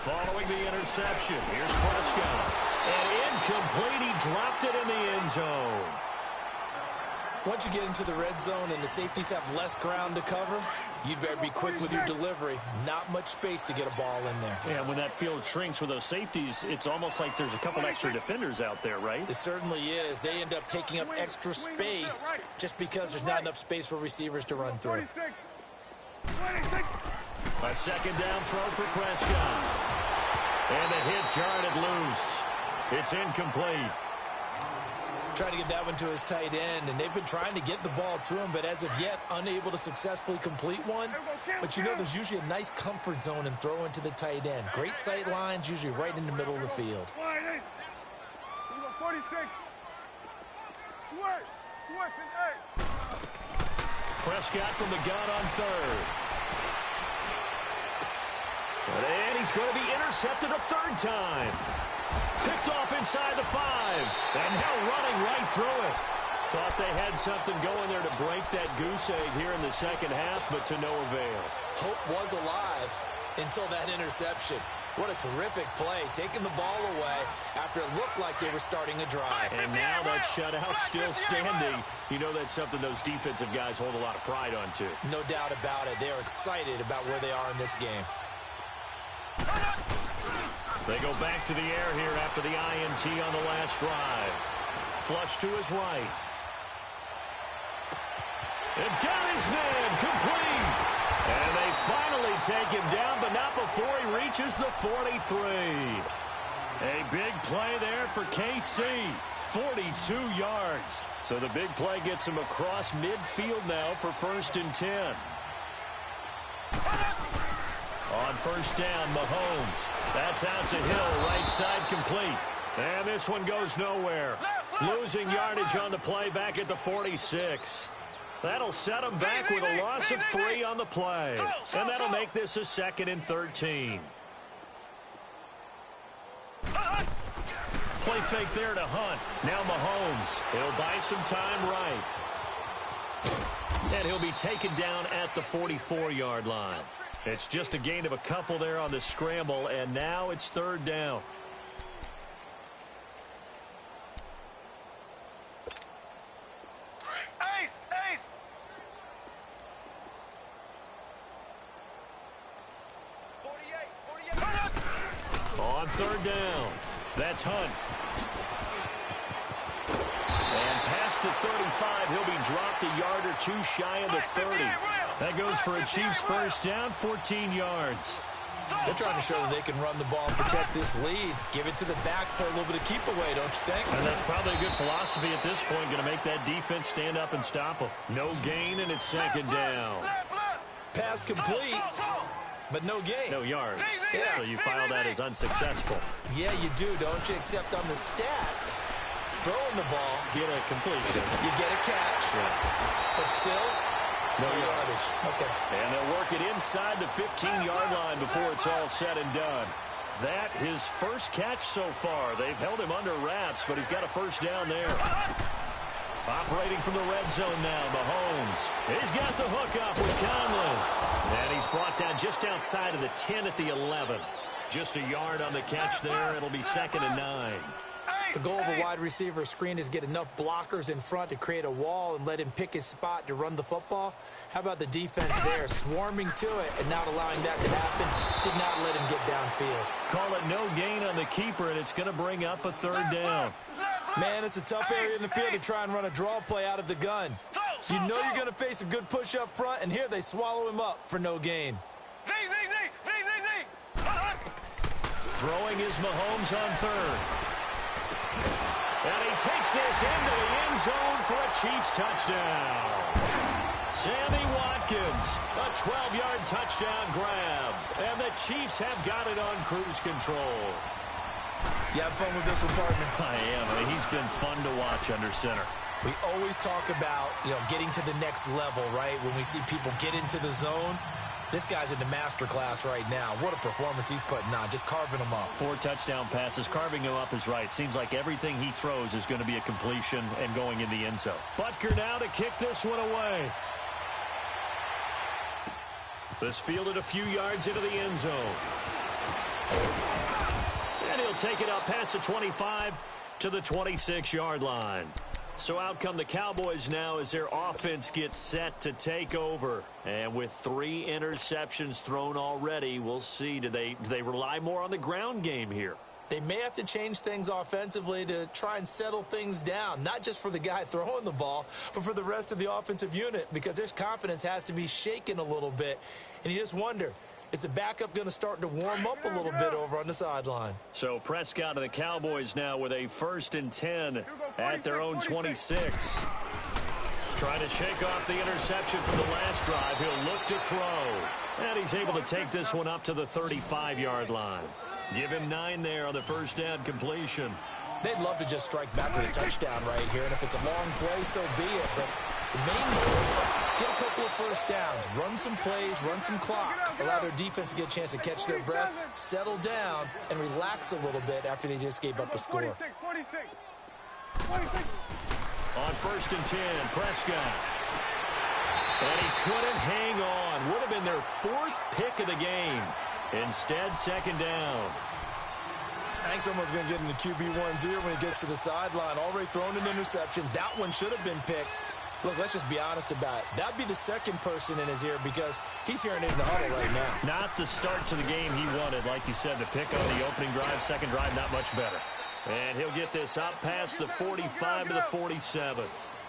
following the interception. Here's Prescott. And incomplete. He dropped it in the end zone. Once you get into the red zone and the safeties have less ground to cover, you'd better be quick with your delivery. Not much space to get a ball in there. Yeah, when that field shrinks with those safeties, it's almost like there's a couple extra defenders out there, right? It certainly is. They end up taking up extra space just because there's not enough space for receivers to run through. A second down throw for Prescott. And the hit jarred it loose. It's incomplete. Trying to get that one to his tight end, and they've been trying to get the ball to him, but as of yet, unable to successfully complete one. But you know, there's usually a nice comfort zone and throw into the tight end. Great sight lines, usually right in the middle of the field. 46. Switch and 8. Prescott from the gun on third. And he's going to be intercepted a third time. Picked off inside the 5. And now running right through it. Thought they had something going there to break that goose egg here in the second half, but to no avail. Hope was alive until that interception. What a terrific play, taking the ball away after it looked like they were starting a drive. And now that shutout still standing. You know that's something those defensive guys hold a lot of pride on, too. No doubt about it. They're excited about where they are in this game. They go back to the air here after the INT on the last drive. Flush to his right. And got his man complete. And they finally take him down, but not before he reaches the 43. A big play there for KC. 42 yards. So the big play gets him across midfield now for 1st and 10. On first down, Mahomes. That's out to Hill, right side complete. And this one goes nowhere. Losing yardage on the play back at the 46. That'll set him back with a loss of 3 on the play. And that'll make this a 2nd and 13. Play fake there to Hunt. Now Mahomes. He'll buy some time right. And he'll be taken down at the 44-yard line. It's just a gain of a couple there on the scramble, and now it's 3rd down. Ace! On 3rd down, that's Hunt. And past the 35, he'll be dropped a yard or 2 shy of the 30. That goes for a Chiefs first down, 14 yards. They're trying to show that they can run the ball and protect this lead. Give it to the backs, play a little bit of keep away, don't you think? And that's probably a good philosophy at this point, going to make that defense stand up and stop them. No gain, and it's 2nd down. Pass complete, but no gain. No yards. Yeah. So you file that as unsuccessful. Yeah, you do, don't you? Except on the stats. Throwing the ball, Get a completion. you get a catch, but still, No yardage. Okay. And they'll work it inside the 15-yard line before it's all said and done. That his first catch so far. They've held him under wraps, but he's got a first down there. Operating from the red zone now, Mahomes. He's got the hook up with Conley. And he's brought down just outside of the 10 at the 11. Just a yard on the catch there. It'll be 2nd and 9. The goal of a wide receiver screen is get enough blockers in front to create a wall and let him pick his spot to run the football. How about the defense there, swarming to it and not allowing that to happen? Did not let him get downfield. Call it no gain on the keeper, and it's going to bring up a 3rd down. Man, it's a tough area in the field to try and run a draw play out of the gun. You know you're going to face a good push up front, and here they swallow him up for no gain. Throwing is Mahomes on 3rd. And he takes this into the end zone for a Chiefs touchdown. Sammy Watkins, a 12-yard touchdown grab. And the Chiefs have got it on cruise control. You have fun with this one, partner? I am. I mean, he's been fun to watch under center. We always talk about, getting to the next level, right? When we see people get into the zone. This guy's in the master class right now. What a performance he's putting on, just carving them up. 4 touchdown passes. Carving him up is right. Seems like everything he throws is going to be a completion and going in the end zone. Butker now to kick this one away. This fielded a few yards into the end zone. And he'll take it up past the 25 to the 26-yard line. So out come the Cowboys now as their offense gets set to take over. And with 3 interceptions thrown already, we'll see. Do they rely more on the ground game here? They may have to change things offensively to try and settle things down, not just for the guy throwing the ball, but for the rest of the offensive unit, because their confidence has to be shaken a little bit. And you just wonder, is the backup going to start to warm up a little bit over on the sideline? So Prescott and the Cowboys now with a 1st and 10 at their own 26. Trying to shake off the interception from the last drive. He'll look to throw. And he's able to take this one up to the 35-yard line. Give him 9 there on the first down completion. They'd love to just strike back with a touchdown right here, and if it's a long play, so be it. But the main goal, get a couple of first downs, run some plays, run some clock, allow their defense to get a chance to catch their breath, settle down, and relax a little bit after they just gave up a score. 46. On 1st and 10, Prescott. And he couldn't hang on. Would have been their 4th pick of the game. Instead, 2nd down. I think someone's going to get into QB1's ear when he gets to the sideline. Already thrown an interception. That one should have been picked. Look, let's just be honest about it. That'd be the second person in his ear because he's hearing it in the huddle right now. Not the start to the game he wanted. Like you said, the pick on the opening drive, second drive, not much better. And he'll get this up past the 45 to the 47.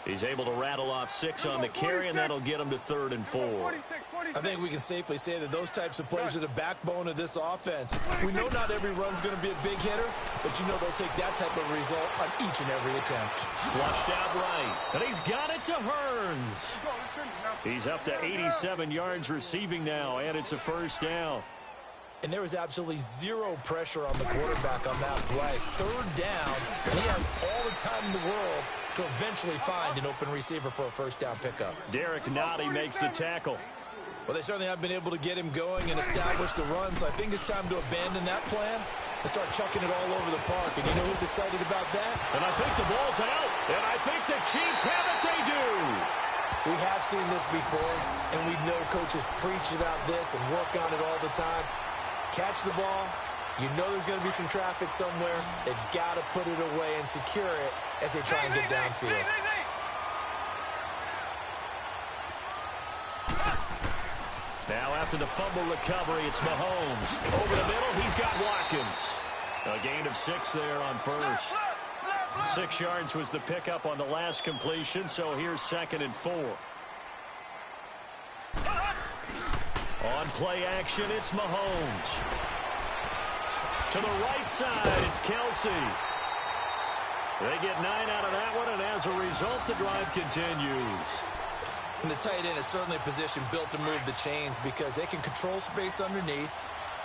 He's able to rattle off 6 on the carry, and that'll get him to 3rd and 4. I think we can safely say that those types of plays are the backbone of this offense. We know not every run's going to be a big hitter, but you know they'll take that type of result on each and every attempt. Flushed out right, and he's got it to Hearns. He's up to 87 yards receiving now, and it's a first down. And there was absolutely zero pressure on the quarterback on that play. 3rd down, and he has all the time in the world to eventually find an open receiver for a first down pickup. Derek Nottie makes the tackle. Well, they certainly have been able to get him going and establish the run, so I think it's time to abandon that plan and start chucking it all over the park. And you know who's excited about that? And I think the ball's out, and I think the Chiefs have it. They do. We have seen this before, and we know coaches preach about this and work on it all the time. Catch the ball. You know there's going to be some traffic somewhere. They've got to put it away and secure it as they try and get downfield. Now after the fumble recovery, it's Mahomes. Over the middle, he's got Watkins. A gain of 6 there on first. 6 yards was the pickup on the last completion, so here's 2nd and 4. On play action, it's Mahomes. To the right side, it's Kelsey. They get 9 out of that one, and as a result, the drive continues. And the tight end is certainly a position built to move the chains because they can control space underneath.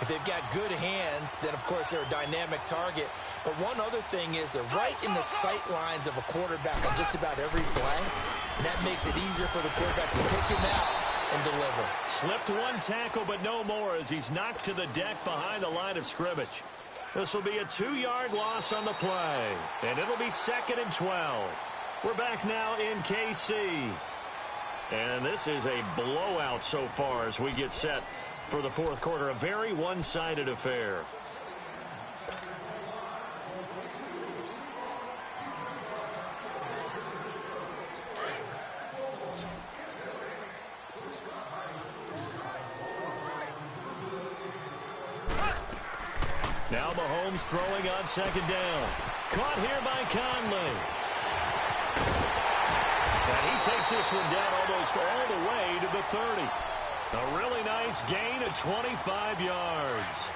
If they've got good hands, then, of course, they're a dynamic target. But one other thing is they're right in the sight lines of a quarterback on just about every play, and that makes it easier for the quarterback to pick him out and deliver. Slipped one tackle, but no more as he's knocked to the deck behind the line of scrimmage. This will be a 2-yard loss on the play, and it'll be 2nd and 12. We're back now in KC. And this is a blowout so far as we get set for the 4th quarter. A very one-sided affair. Now Mahomes throwing on 2nd down. Caught here by Conley. And he takes this one down almost all the way to the 30. A really nice gain of 25 yards.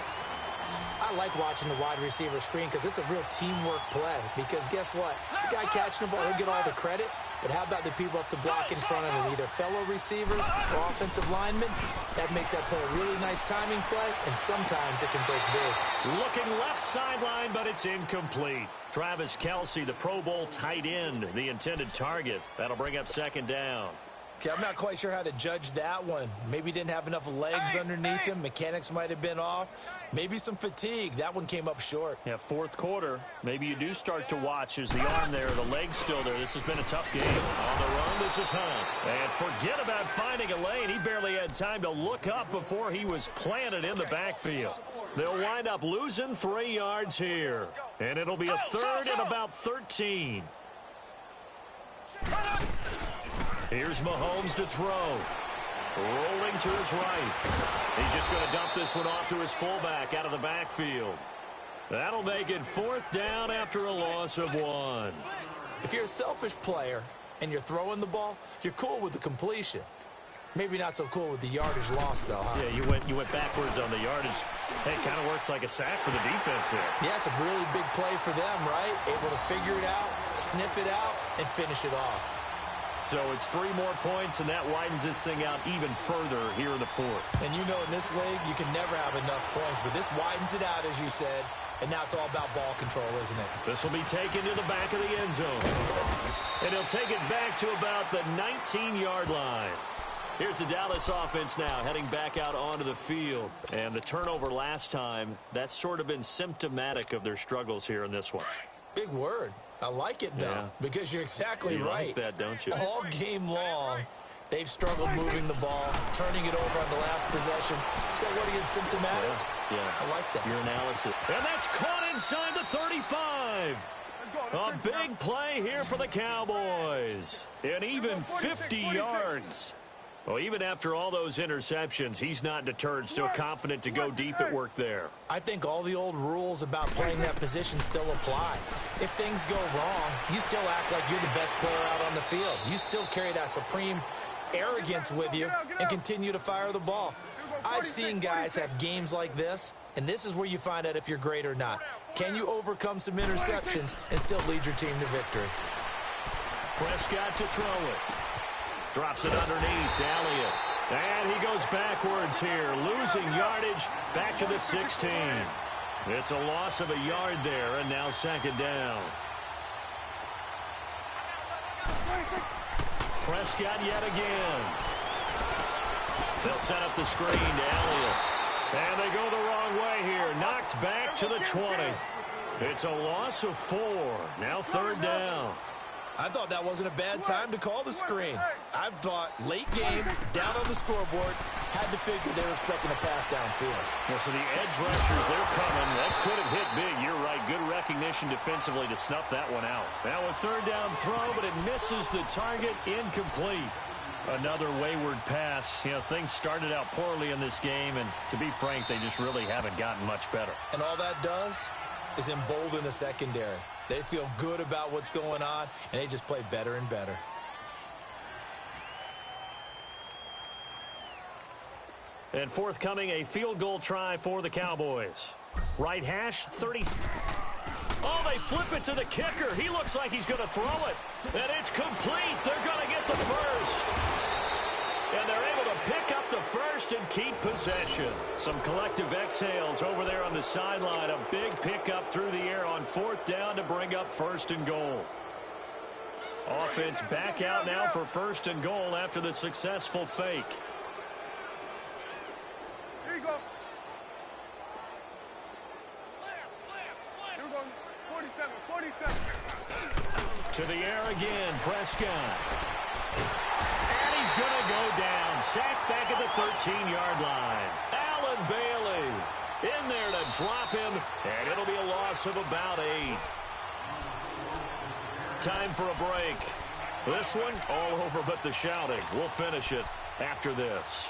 I like watching the wide receiver screen because it's a real teamwork play. Because guess what? The guy catching the ball, he'll get all the credit. But how about the people have to block in front of him, either fellow receivers or offensive linemen? That makes that play a really nice timing play, and sometimes it can break big. Looking left sideline, but it's incomplete. Travis Kelce, the Pro Bowl tight end, the intended target. That'll bring up 2nd down. Okay, I'm not quite sure how to judge that one. Maybe didn't have enough legs underneath him. Mechanics might have been off. Maybe some fatigue. That one came up short. Yeah, fourth quarter. Maybe you do start to watch as the arm there, the leg's still there. This has been a tough game. On the run, this is Hunt. And forget about finding a lane. He barely had time to look up before he was planted in the backfield. They'll wind up losing 3 yards here. And it'll be a third and about 13. Here's Mahomes to throw. Rolling to his right. He's just going to dump this one off to his fullback out of the backfield. That'll make it 4th down after a loss of 1. If you're a selfish player and you're throwing the ball, you're cool with the completion. Maybe not so cool with the yardage loss, though, huh? Yeah, you went backwards on the yardage. Hey, it kind of works like a sack for the defense there. Yeah, it's a really big play for them, right? Able to figure it out, sniff it out, and finish it off. So it's 3 more points, and that widens this thing out even further here in the 4th. And you know in this league, you can never have enough points, but this widens it out, as you said, and now it's all about ball control, isn't it? This will be taken to the back of the end zone. And he'll take it back to about the 19-yard line. Here's the Dallas offense now heading back out onto the field. And the turnover last time, that's sort of been symptomatic of their struggles here in this one. Big word. I like it, though, because you're exactly right. You like that, don't you? All game long, they've struggled moving the ball, turning it over on the last possession. So what again, symptomatic? Yeah. I like that. Your analysis. And that's caught inside the 35. A big play here for the Cowboys. And even 50 yards. Well, even after all those interceptions, he's not deterred, still confident to go deep at work there. I think all the old rules about playing that position still apply. If things go wrong, you still act like you're the best player out on the field. You still carry that supreme arrogance with you and continue to fire the ball. I've seen guys have games like this, and this is where you find out if you're great or not. Can you overcome some interceptions and still lead your team to victory? Prescott to throw it. Drops it underneath to Elliott. And he goes backwards here, losing yardage back to the 16. It's a loss of a yard there, and now 2nd down. Prescott yet again. They'll set up the screen to Elliott. And they go the wrong way here. Knocked back to the 20. It's a loss of 4. Now 3rd down. I thought that wasn't a bad time to call the screen. I thought late game, down on the scoreboard, had to figure they were expecting a pass downfield. Well, so the edge rushers, they're coming. That could have hit big. You're right. Good recognition defensively to snuff that one out. Now a 3rd down throw, but it misses the target. Incomplete. Another wayward pass. You know, things started out poorly in this game, and to be frank, they just really haven't gotten much better. And all that does is embolden the secondary. They feel good about what's going on, and they just play better and better. And forthcoming, a field goal try for the Cowboys. Right hash, 30. Oh, they flip it to the kicker. He looks like he's going to throw it. And it's complete. They're going to get the first. And they're able to pick up the first and keep possession. Some collective exhales over there on the sideline. A big pickup through the air on 4th down to bring up 1st and goal. Offense back out now for 1st and goal after the successful fake. Here you go. Here we go. 47. To the air again, Prescott. And he's going to go down. Sacked back at the 13-yard line. Allen Bailey in there to drop him, and it'll be a loss of about 8. Time for a break. This one all over but the shouting. We'll finish it after this.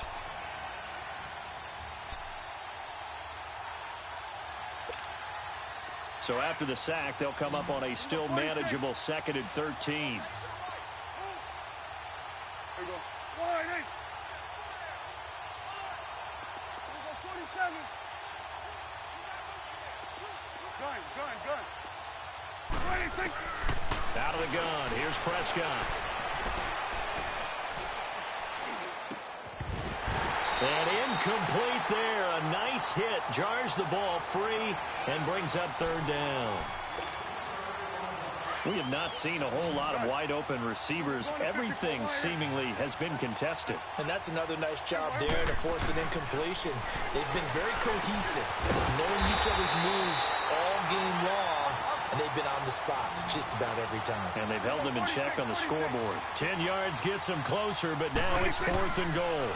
So after the sack, they'll come up on a still manageable 2nd and 13. Here we go. 47. Gun. Out of the gun. Here's Prescott. And incomplete there. A nice hit. Jars the ball free and brings up 3rd down. We have not seen a whole lot of wide-open receivers. Everything seemingly has been contested. And that's another nice job there to force an incompletion. They've been very cohesive, knowing each other's moves all game long, and they've been on the spot just about every time. And they've held them in check on the scoreboard. 10 yards gets them closer, but now it's 4th and goal.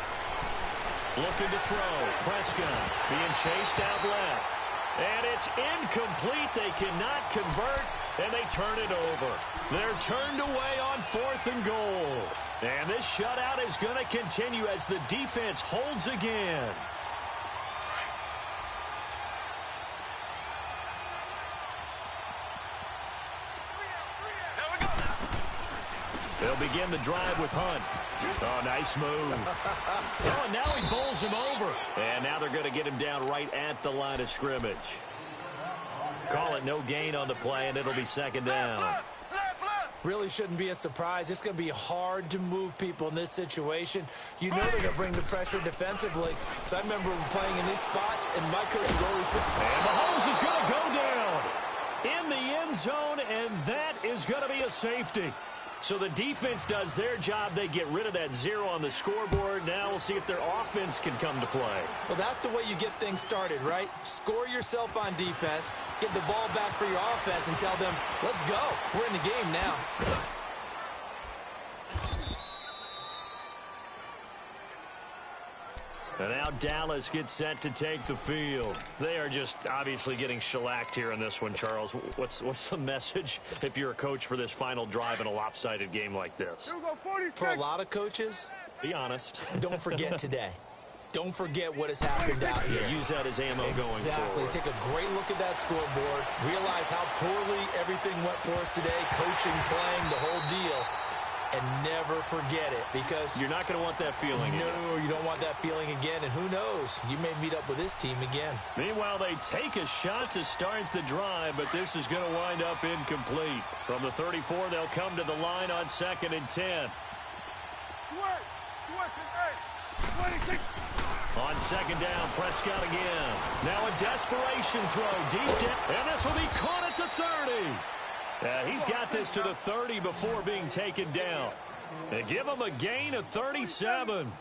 Looking to throw. Prescott being chased out left. And it's incomplete. They cannot convert, and they turn it over. They're turned away on 4th and goal. And this shutout is going to continue as the defense holds again. They'll begin the drive with Hunt. Oh, nice move. Oh, and now he bowls him over. And now they're going to get him down right at the line of scrimmage. Call it no gain on the play, and it'll be 2nd down. Really shouldn't be a surprise. It's going to be hard to move people in this situation. You know they're going to bring the pressure defensively. So I remember playing in these spots, and my coach was always saying, and Mahomes is going to go down in the end zone, and that is going to be a safety. So the defense does their job. They get rid of that 0 on the scoreboard. Now we'll see if their offense can come to play. Well, that's the way you get things started, right? Score yourself on defense, get the ball back for your offense, and tell them, let's go. We're in the game now. And now Dallas gets set to take the field. They are just obviously getting shellacked here in this one, Charles. What's the message if you're a coach for this final drive in a lopsided game like this? For a lot of coaches, be honest. Don't forget today. Don't forget what has happened out here. Use that as ammo going forward. Exactly. Take a great look at that scoreboard. Realize how poorly everything went for us today. Coaching, playing, the whole deal. And never forget it, because you're not going to want that feeling. No, you don't want that feeling again. And who knows? You may meet up with this team again. Meanwhile, they take a shot to start the drive, but this is going to wind up incomplete. From the 34, they'll come to the line on 2nd and 10. On 2nd down, Prescott again. Now a desperation throw deep down, and this will be caught at the 30. He's got this to the 30 before being taken down. They give him a gain of 37.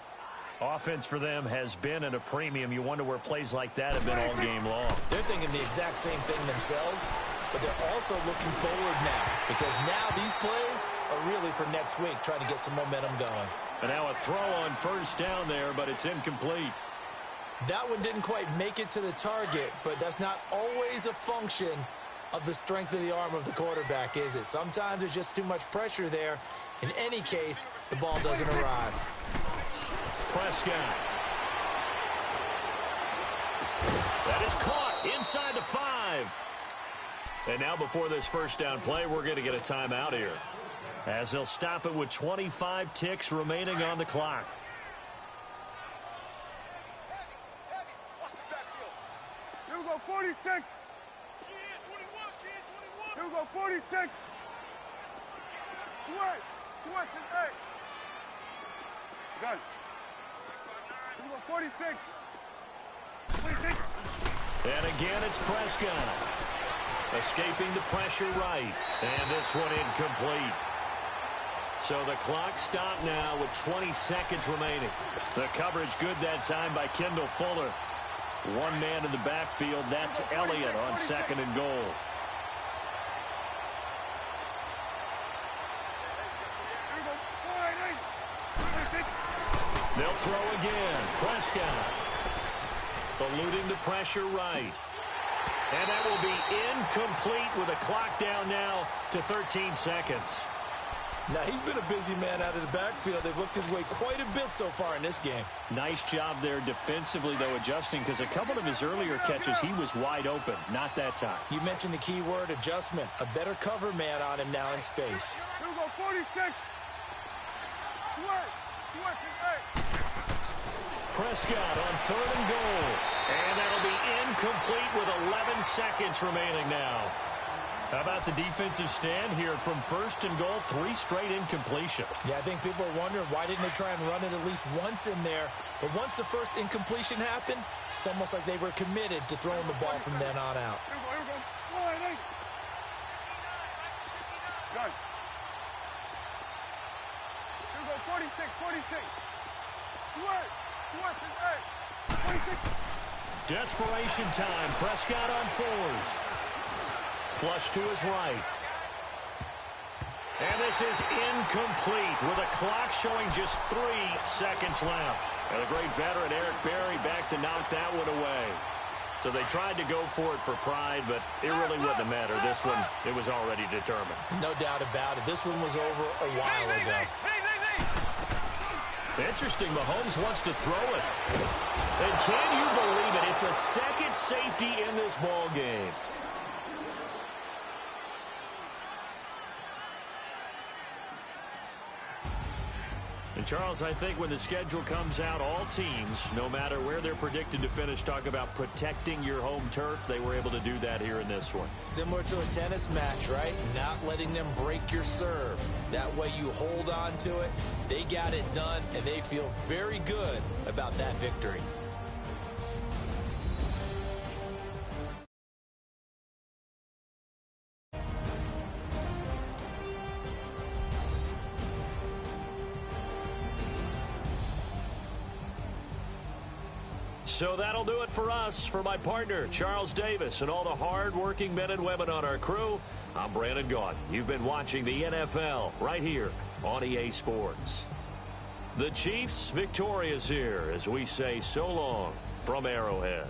Offense for them has been at a premium. You wonder where plays like that have been all game long. They're thinking the exact same thing themselves, but they're also looking forward now, because now these plays are really for next week, trying to get some momentum going. And now a throw on 1st down there, but it's incomplete. That one didn't quite make it to the target, but that's not always a function of the strength of the arm of the quarterback, is it? Sometimes there's just too much pressure there. In any case, the ball doesn't arrive. Prescott. That is caught inside the 5. And now before this 1st down play, we're going to get a timeout here, as they'll stop it with 25 ticks remaining on the clock. Here we go, 46. Here we go, 46. Switch is 8. Done. Here we go, 46. 26. And again, it's Prescott. Escaping the pressure right. And this one incomplete. So the clock stopped now with 20 seconds remaining. The coverage good that time by Kendall Fuller. One man in the backfield. That's Elliott on 2nd and goal. They'll throw again. Prescott eluding the pressure right. And that will be incomplete with a clock down now to 13 seconds. Now, he's been a busy man out of the backfield. They've looked his way quite a bit so far in this game. Nice job there defensively, though, adjusting, because a couple of his earlier catches, he was wide open. Not that time. You mentioned the key word, adjustment. A better cover man on him now in space. Here we go, 46. Switch is 8. Prescott on 3rd and goal. And that'll be incomplete with 11 seconds remaining now. How about the defensive stand here from 1st and goal? 3 straight incompletion. Yeah, I think people are wondering why didn't they try and run it at least once in there. But once the first incompletion happened, it's almost like they were committed to throwing the ball from then on out. Here we go. Done. Here we go, 46, 46. Switch, and 8. 46. Desperation time. Prescott on fours. Flush to his right. And this is incomplete with a clock showing just 3 seconds left. And the great veteran Eric Berry back to knock that one away. So they tried to go for it for pride, but it really wouldn't have mattered. This one, it was already determined. No doubt about it. This one was over a while ago. Interesting, Mahomes wants to throw it. And can you believe it? It's a second safety in this ball game. And Charles, I think when the schedule comes out, all teams, no matter where they're predicted to finish, talk about protecting your home turf. They were able to do that here in this one. Similar to a tennis match, right? Not letting them break your serve. That way you hold on to it. They got it done, and they feel very good about that victory. So that'll do it for us. For my partner, Charles Davis, and all the hard-working men and women on our crew, I'm Brandon Gaudin. You've been watching the NFL right here on EA Sports. The Chiefs victorious here as we say so long from Arrowhead.